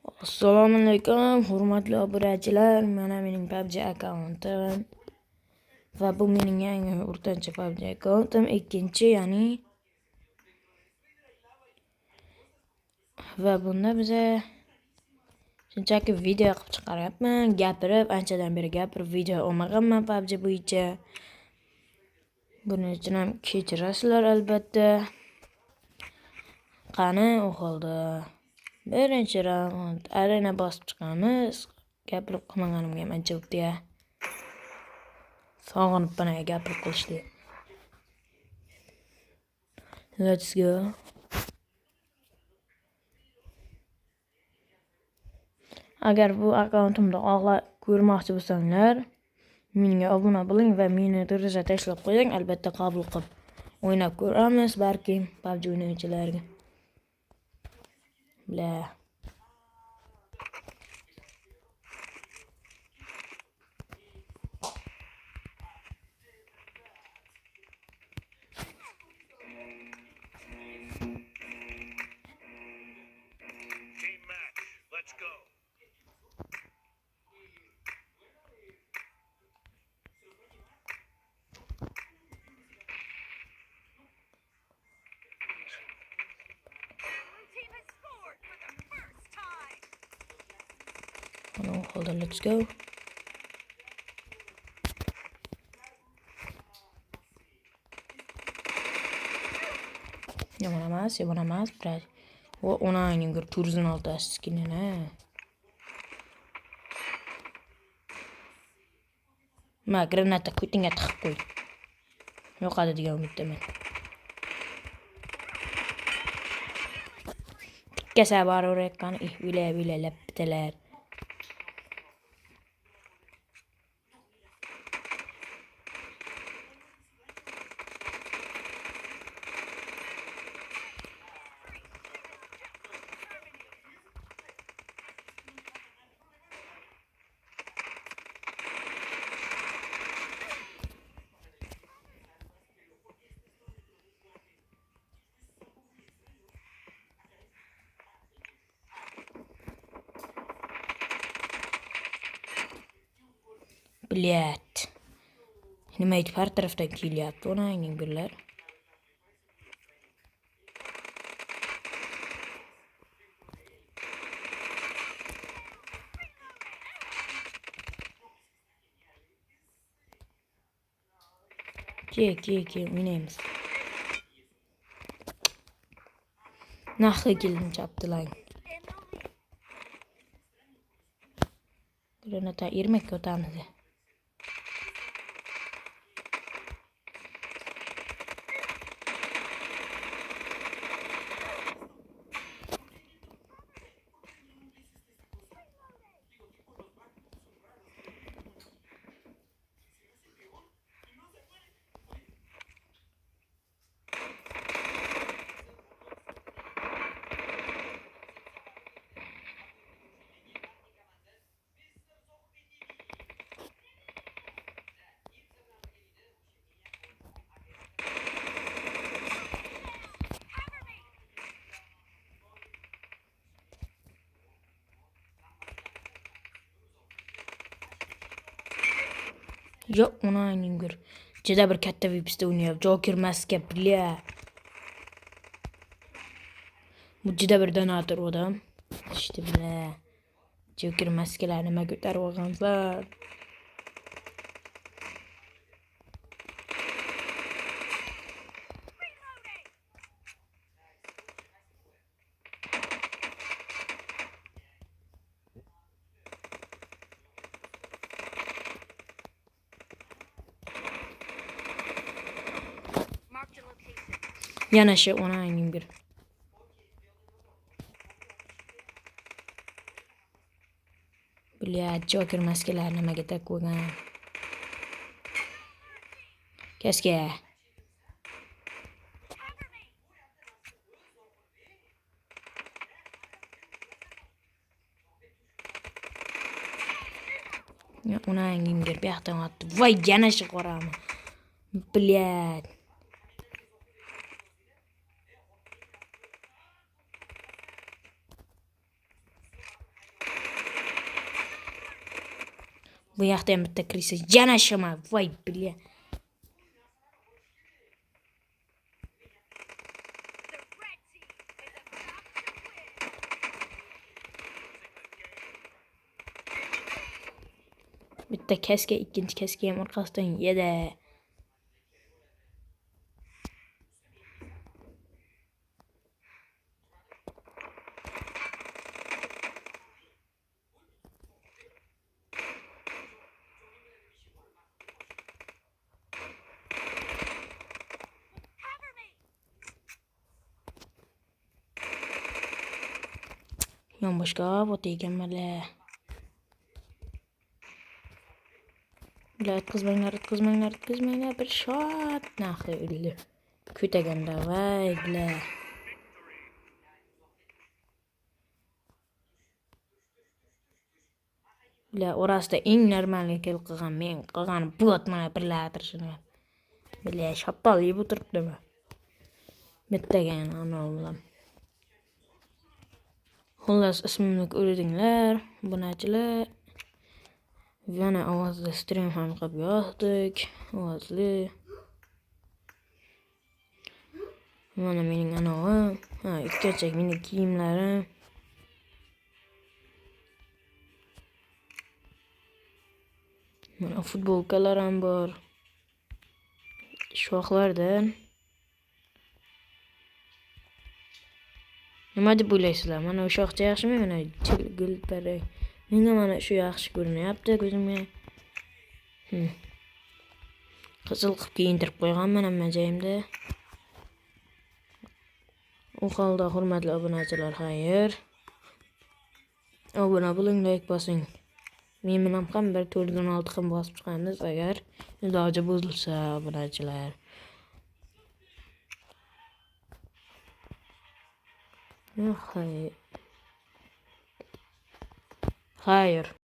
Assalomu alaykum, hurmatli obunachilar. Mana mening PUBG akkauntim va bu mening yangi o'rtancha PUBG akkauntim, ikkinchi, ya'ni va bunda biza shunchaki video qilib chiqaryapman, gapirib, anchadan beri gapirib video olmaganman PUBG bo'yicha. Buning uchun ham kechirasizlar albatta. Qani, u holda birinchi raund arena bosib chiqamiz. Gapirib qolmaganimga ham ancha bo'pti-ya. Sog'inibman gapirib qolishdi. Let's go. Agar bu akkauntimni ko'rmoqchi bo'lsanglar, menga obuna bo'ling va meni daraja tashlab qo'ying. Albatta qabul qilib o'ynab ko'ramiz, balki PUBG o'ynaychilarga. Bla. Team match. Let's go. Team has scored for the first time. Hold on, let's go. Yomon emas, biroz. O onayning bir turzun olti skinini. Ma granata ko'tingga tiqib qo'y. Yo'qadi degan umiddaman. Tikka bor o'rayotgan, o'ylab bitalar. Блядь. Nima aytib har tarafdan kelyapti onangning birlar. Ke oynaymiz. Nahli keldim chaptilang. Granata irmakka o'tamiz. Yo'q, onangning bir juda bir katta VIP'da o'ynayapti. Joker maska, bля. Bu juda bir donator odam. İşte bля. Joker maskalarni nima ko'tarib olganlar. Marked a location. Yana shu onangning bir. Bля, Joker maskalarni nimaga tak qo'ygan? Kaska. Ya onangning bir buyoqdan otdi. Voy, yana shu qorami. Блядь. Bu yoqda ham bitta kirsa janashima. Voy bilya. The red team is about to win. Bitta kaska, ikkinchi kaska ham orqasidan yedi. Cover me. Yonboshqa bot ekanman-la. Itkizmanglar. Bir shot naxi o'ldi. Ko'taganda voy bla. Bla orasida eng normalniy kel qilgan men qilgan bot mana birlashtirishini. Bla shappal yeb o'tiribdimi? Bittaga anolam. Xullas ismimni ko'rdinglar, bunachilar. Yana ovozli stream ham qilib yozdik. Ovozli. Mana mening anovim. Ha, ikkachak mening kiyimlarim. Mana futbolkalar ham bor. Shoxlardan. Nima deb o'ylaysizlar? Mana o'sha shoxcha yaxshimi? Mana gulpara. Menga mana shu yaxshi ko'rinyapti ko'zimga. Qizil qilib kiyintirib qo'yganman hamma joyimda. U holda hurmatli obunachilar, xayr. Obuna bo'ling, like bosing. Men bilan ham bir 416 ham bosib chiqamiz agar iloji bo'lsa obunachilar. Xayr.